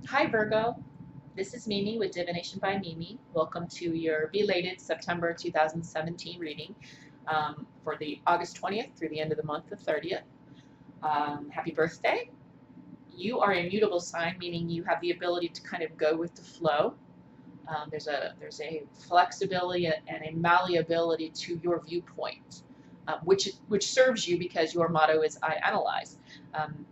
Hi Virgo, this is Mimi with Divination by Mimi. Welcome to your belated September 2017 reading for the August 20th through the end of the month, the 30th. Happy birthday. You are a mutable sign, meaning you have the ability to kind of go with the flow. There's a flexibility and a malleability to your viewpoint, which serves you because your motto is I analyze,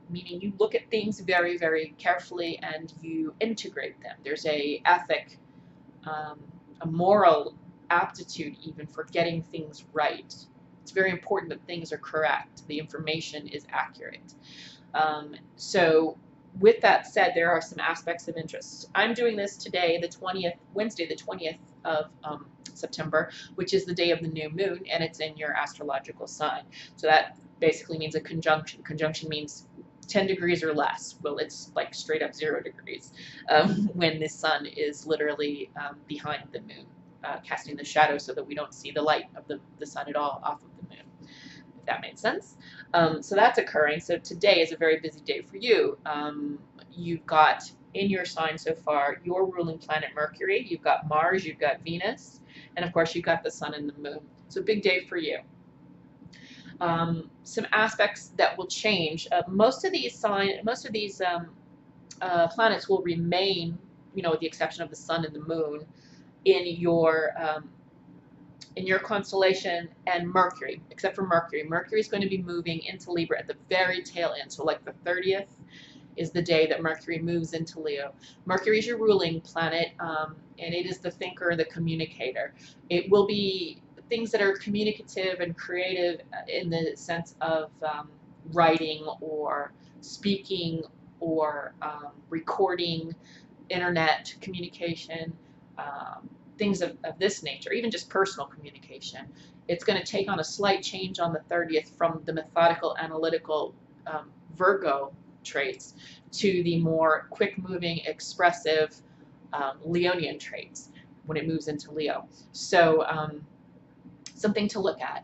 meaning you look at things very, very carefully and you integrate them. There's a ethic, um, a moral aptitude even for getting things right. It's very important that things are correct, the information is accurate. So with that said, there are some aspects of interest. I'm doing this today, the 20th, Wednesday, the 20th of September, which is the day of the new moon, and it's in your astrological sign. So that basically means a conjunction. Conjunction means 10 degrees or less. Well, it's like straight up 0 degrees when the sun is literally behind the moon, casting the shadow so that we don't see the light of the sun at all off of the moon, if that makes sense. So that's occurring. So today is a very busy day for you. You've got in your sign so far your ruling planet Mercury, you've got Mars, you've got Venus, and of course you've got the sun and the moon. So big day for you. Some aspects that will change. Most of these planets will remain, with the exception of the sun and the moon, in your constellation and Mercury, except for Mercury. Mercury is going to be moving into Libra at the very tail end. So like the 30th is the day that Mercury moves into Leo. Mercury is your ruling planet, and it is the thinker, the communicator. It will be things that are communicative and creative in the sense of writing or speaking or recording, internet communication, things of this nature, even just personal communication. It's going to take on a slight change on the 30th from the methodical, analytical Virgo traits to the more quick-moving, expressive Leonian traits when it moves into Leo. So something to look at.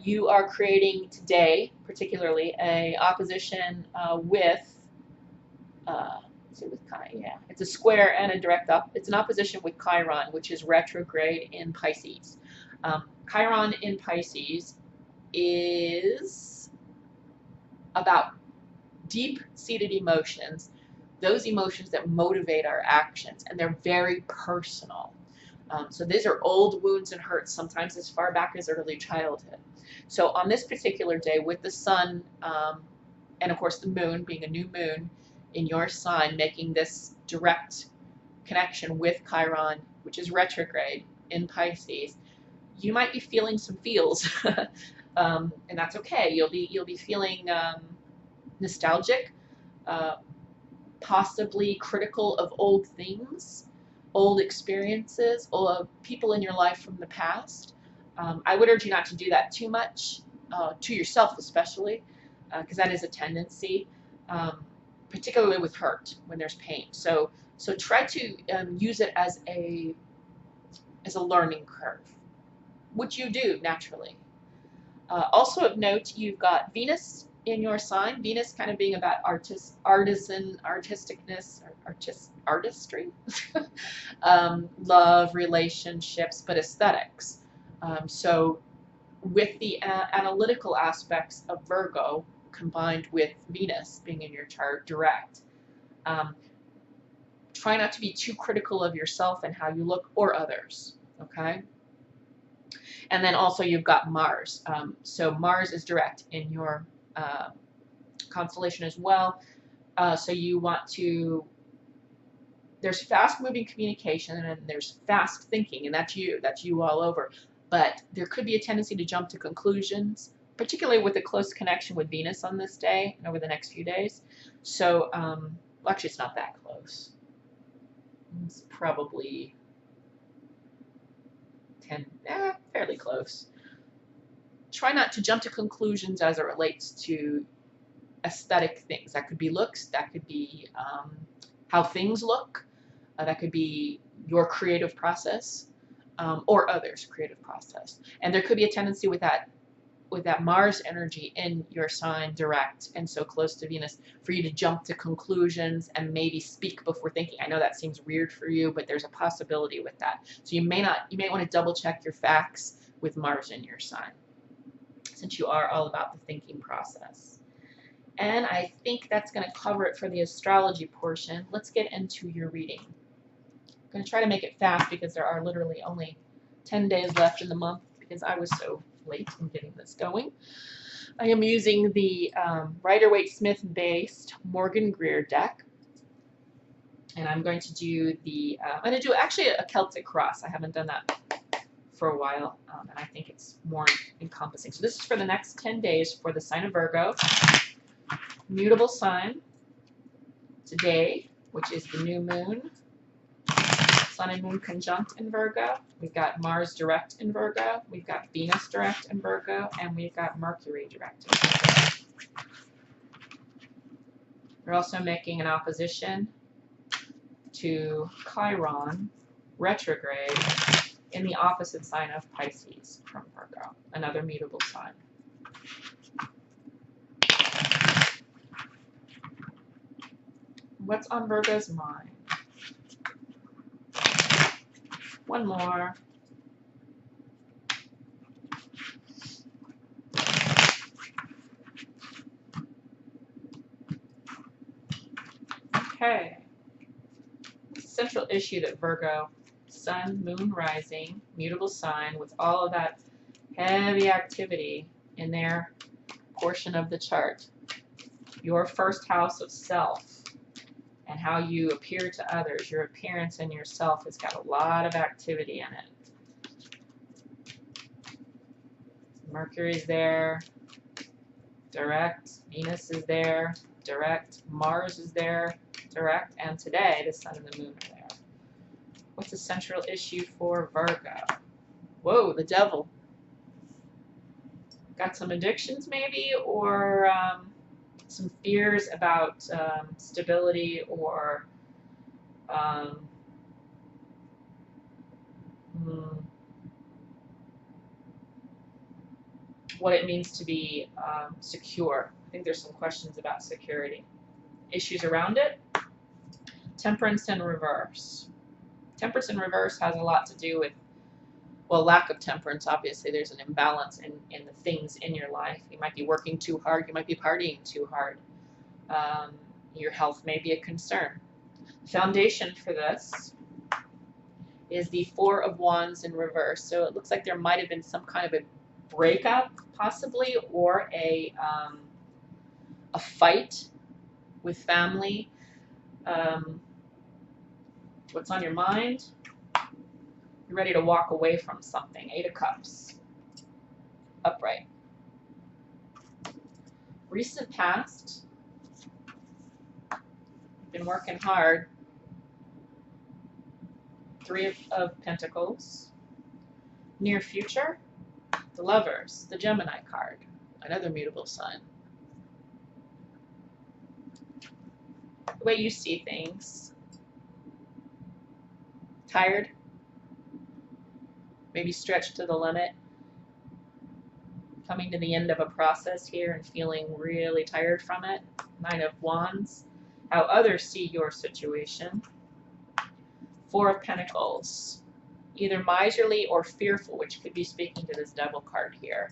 You are creating today, particularly, a opposition with it's a square and a direct up. It's an opposition with Chiron, which is retrograde in Pisces. Chiron in Pisces is about deep-seated emotions, those emotions that motivate our actions, and they're very personal. So these are old wounds and hurts, sometimes as far back as early childhood. So on this particular day, with the sun and of course the moon being a new moon in your sign, making this direct connection with Chiron, which is retrograde in Pisces, you might be feeling some feels, and that's okay. You'll be feeling nostalgic, possibly critical of old things, old experiences, or people in your life from the past. I would urge you not to do that too much, to yourself especially, because that is a tendency, particularly with hurt when there's pain. So try to use it as a learning curve, which you do naturally. Also of note, you've got Venus in your sign. Venus kind of being about artisticness, artistry, love, relationships, but aesthetics. So with the analytical aspects of Virgo combined with Venus being in your chart direct, try not to be too critical of yourself and how you look or others, okay? And then also you've got Mars. So Mars is direct in your constellation as well. So you want to, there's fast moving communication and there's fast thinking, and that's you all over. But there could be a tendency to jump to conclusions, particularly with a close connection with Venus on this day and over the next few days. So, well, actually it's not that close. It's probably 10, fairly close. Try not to jump to conclusions as it relates to aesthetic things. That could be looks, that could be how things look, that could be your creative process or others' creative process. And there could be a tendency with that with that Mars energy in your sign direct and so close to Venus, for you to jump to conclusions and maybe speak before thinking. I know that seems weird for you, but there's a possibility with that. So you may want to double check your facts with Mars in your sign, since you are all about the thinking process. And I think that's going to cover it for the astrology portion. Let's get into your reading. I'm going to try to make it fast because there are literally only 10 days left in the month because I was so late in getting this going. I am using the Rider-Waite-Smith based Morgan Greer deck. And I'm going to do the, I'm going to do actually a Celtic cross. I haven't done that for a while, and I think it's more encompassing. So this is for the next 10 days for the sign of Virgo. Mutable sign today, which is the new moon. Sun and Moon conjunct in Virgo. We've got Mars direct in Virgo. We've got Venus direct in Virgo. And we've got Mercury direct in Virgo. We're also making an opposition to Chiron retrograde in the opposite sign of Pisces from Virgo, another mutable sign. What's on Virgo's mind? One more. Okay. Central issue that Virgo, Sun, Moon, rising, mutable sign, with all of that heavy activity in their portion of the chart. Your first house of self and how you appear to others, your appearance and yourself has got a lot of activity in it. Mercury's there, direct. Venus is there, direct. Mars is there, direct. And today, the Sun and the Moon are there. What's the central issue for Virgo? Whoa, the devil. Got some addictions maybe, or some fears about stability, or what it means to be secure. I think there's some questions about security. Issues around it. Temperance in reverse. Temperance in reverse has a lot to do with, well, lack of temperance. Obviously, there's an imbalance in the things in your life. You might be working too hard. You might be partying too hard. Your health may be a concern. Foundation for this is the Four of Wands in reverse. So it looks like there might have been some kind of a breakup, possibly, or a fight with family. What's on your mind? You're ready to walk away from something. Eight of Cups. Upright. Recent past. Been working hard. Three of Pentacles. Near future. The Lovers. The Gemini card. Another mutable sign. The way you see things. Tired. Maybe stretched to the limit. Coming to the end of a process here and feeling really tired from it. Nine of Wands. How others see your situation. Four of Pentacles. Either miserly or fearful, which could be speaking to this Devil card here.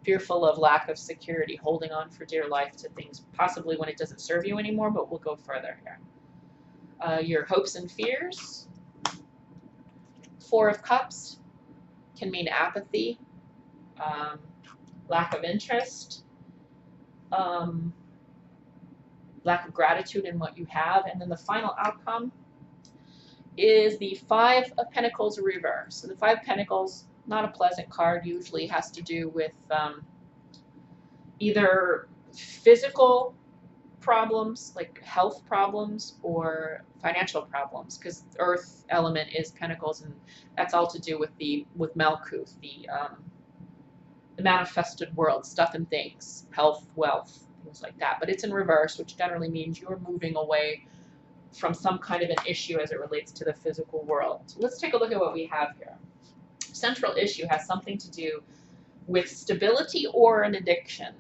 Fearful of lack of security, holding on for dear life to things, possibly when it doesn't serve you anymore, but we'll go further here. Your hopes and fears. Four of Cups can mean apathy, lack of interest, lack of gratitude in what you have. And then the final outcome is the Five of Pentacles reverse. So the Five of Pentacles, not a pleasant card, usually has to do with either physical problems, like health problems, or financial problems, because the Earth element is Pentacles, and that's all to do with Malkuth, the manifested world, stuff and things, health, wealth, things like that. But it's in reverse, which generally means you're moving away from some kind of an issue as it relates to the physical world. So let's take a look at what we have here. Central issue has something to do with stability or an addiction.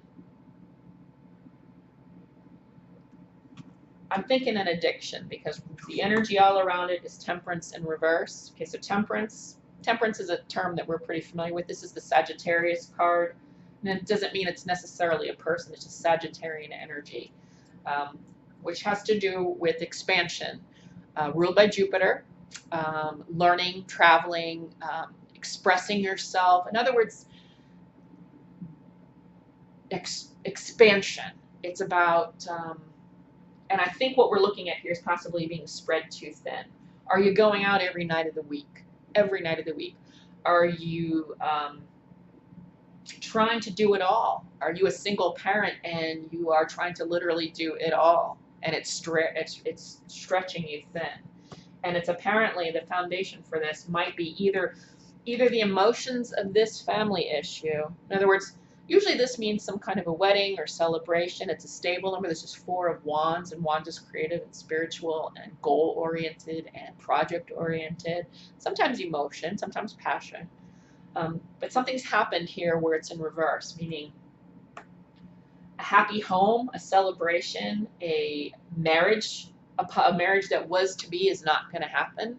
I'm thinking an addiction because the energy all around it is temperance in reverse. Okay, so temperance is a term that we're pretty familiar with. This is the Sagittarius card. And it doesn't mean it's necessarily a person, it's just Sagittarian energy, which has to do with expansion, ruled by Jupiter, learning, traveling, expressing yourself. In other words, expansion. It's about, and I think what we're looking at here is possibly being spread too thin. Are you going out every night of the week? Every night of the week? Are you trying to do it all? Are you a single parent and you are trying to literally do it all? And it's stretching you thin. And it's apparently the foundation for this might be either the emotions of this family issue. In other words, usually this means some kind of a wedding or celebration. It's a stable number. This is 4 of Wands, and Wands is creative and spiritual and goal-oriented and project-oriented. Sometimes emotion, sometimes passion. But something's happened here where it's in reverse, meaning a happy home, a celebration, a marriage that was to be is not going to happen.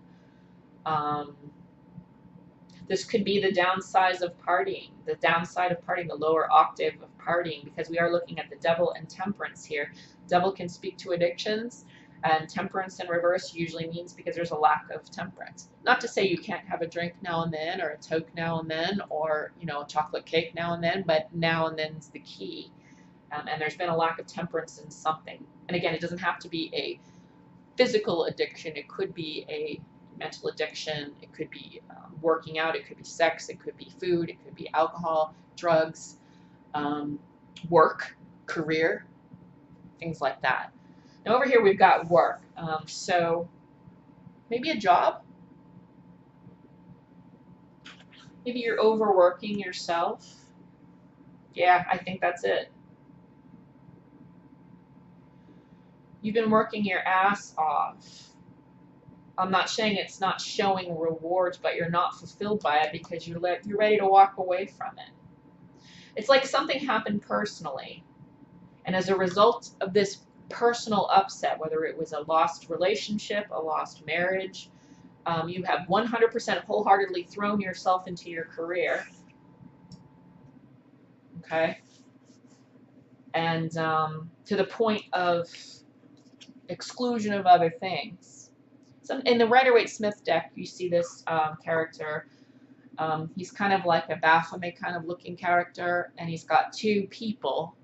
This could be the downside of partying, the lower octave of partying, because we are looking at the devil and temperance here. Devil can speak to addictions, and temperance in reverse usually means because there's a lack of temperance. Not to say you can't have a drink now and then, or a toke now and then, or a chocolate cake now and then, but now and then is the key. And there's been a lack of temperance in something. And again, it doesn't have to be a physical addiction. It could be a mental addiction. It could be working out. It could be sex. It could be food. It could be alcohol, drugs, work, career, things like that. Now over here we've got work. So maybe a job. Maybe you're overworking yourself. Yeah, I think that's it. You've been working your ass off. I'm not saying it's not showing rewards, but you're not fulfilled by it because you're ready to walk away from it. It's like something happened personally, and as a result of this personal upset, whether it was a lost relationship, a lost marriage, you have 100% wholeheartedly thrown yourself into your career. Okay? And to the point of exclusion of other things. So in the Rider-Waite-Smith deck, you see this character. He's kind of like a Baphomet kind of looking character, and he's got 2 people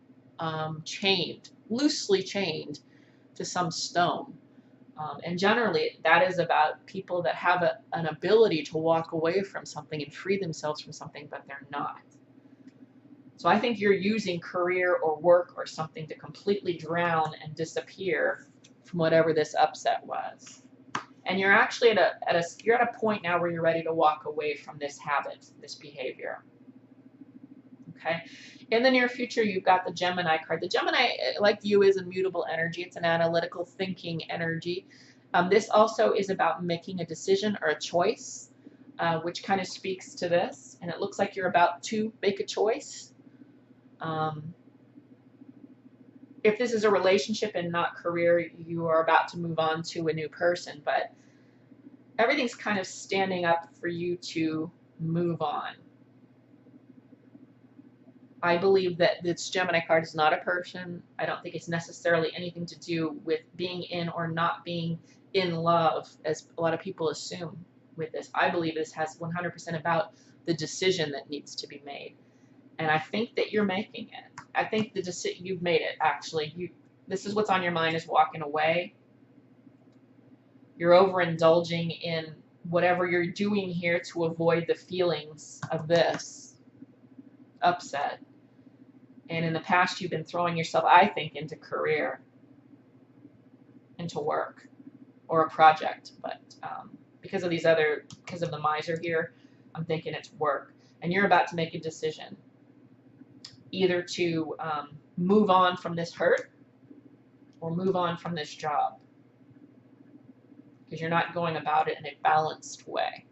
loosely chained to some stone. And generally, that is about people that have an ability to walk away from something and free themselves from something, but they're not. So I think you're using career or work or something to completely drown and disappear from whatever this upset was. And you're actually you're at a point now where you're ready to walk away from this habit, this behavior. Okay? In the near future, you've got the Gemini card. The Gemini, like you, is immutable energy. It's an analytical thinking energy. This also is about making a decision or a choice, which kind of speaks to this. And it looks like you're about to make a choice. If this is a relationship and not career, you are about to move on to a new person. But everything's kind of standing up for you to move on. I believe that this Gemini card is not a person. I don't think it's necessarily anything to do with being in or not being in love, as a lot of people assume with this. I believe this has 100% about the decision that needs to be made. And I think that you're making it. I think you've made it, actually. This is what's on your mind, is walking away. You're overindulging in whatever you're doing here to avoid the feelings of this upset. And in the past, you've been throwing yourself, I think, into career, into work, or a project. But because of the miser here, I'm thinking it's work. And you're about to make a decision, either to move on from this hurt or move on from this job, because you're not going about it in a balanced way.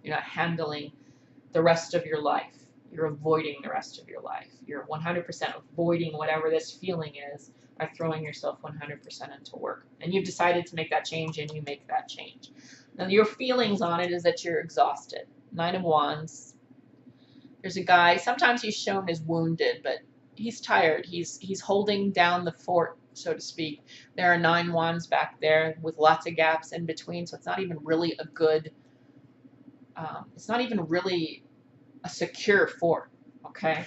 You're not handling the rest of your life you're avoiding the rest of your life. You're 100% avoiding whatever this feeling is by throwing yourself 100% into work. And you've decided to make that change, and you make that change. Now, your feelings on it is that you're exhausted. 9 of Wands. There's a guy, sometimes he's shown as wounded, but he's tired. He's holding down the fort, so to speak. There are 9 Wands back there with lots of gaps in between, so it's not even really a good, it's not even really a secure fort, okay?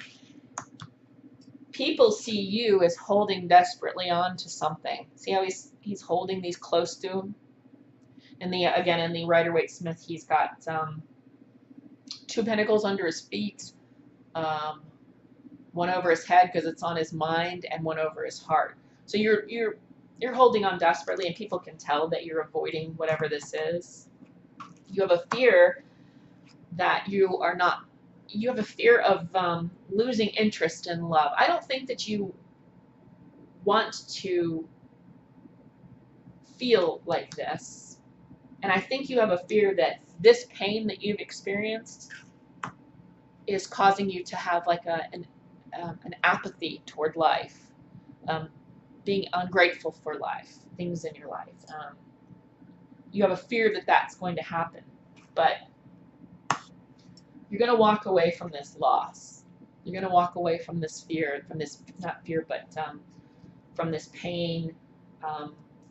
People see you as holding desperately on to something. See how he's holding these close to him? And again, in the Rider-Waite-Smith, he's got 2 pentacles under his feet, 1 over his head because it's on his mind, and 1 over his heart. So you're holding on desperately, and people can tell that you're avoiding whatever this is. You have a fear that you have a fear of losing interest in love. I don't think that you want to feel like this. And I think you have a fear that this pain that you've experienced is causing you to have like an apathy toward life, being ungrateful for life, things in your life. You have a fear that that's going to happen, but you're going to walk away from this loss. You're going to walk away from this fear, from this, not fear, but from this pain,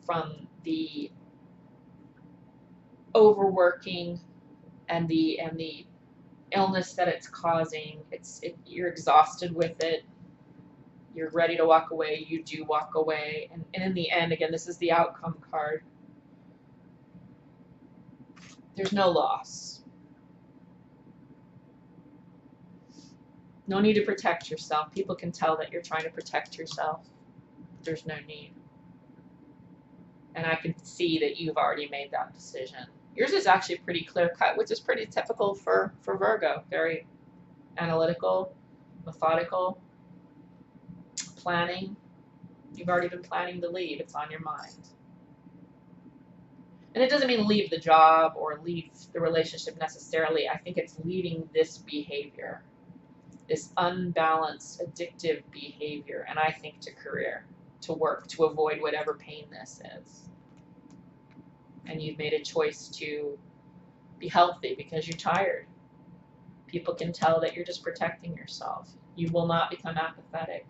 from the overworking and the illness that it's causing. You're exhausted with it. You're ready to walk away. You do walk away. And in the end, again, this is the outcome card. There's no loss. No need to protect yourself. People can tell that you're trying to protect yourself. There's no need. And I can see that you've already made that decision. Yours is actually pretty clear cut, which is pretty typical for Virgo. Very analytical, methodical, planning. You've already been planning to leave. It's on your mind. And it doesn't mean leave the job or leave the relationship necessarily. I think it's leaving this behavior, this unbalanced, addictive behavior, and I think to career, to work, to avoid whatever pain this is. And you've made a choice to be healthy because you're tired. People can tell that you're just protecting yourself. You will not become apathetic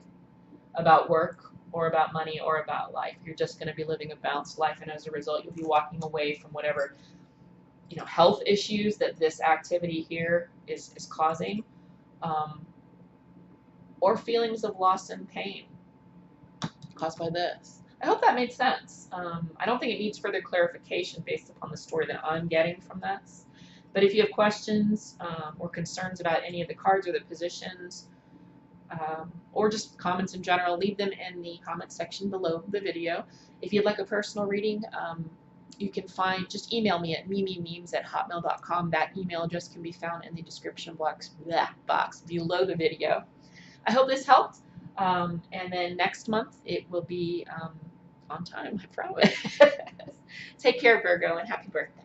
about work or about money or about life. You're just going to be living a balanced life, and as a result, you'll be walking away from whatever, health issues that this activity here is causing, or feelings of loss and pain caused by this. I hope that made sense. I don't think it needs further clarification based upon the story that I'm getting from this. But if you have questions or concerns about any of the cards or the positions, or just comments in general, leave them in the comment section below the video. If you'd like a personal reading, you can just email me at mimimemes@hotmail.com. That email address can be found in the description box below the video. I hope this helped. And then next month it will be on time, I promise. Take care, Virgo, and happy birthday.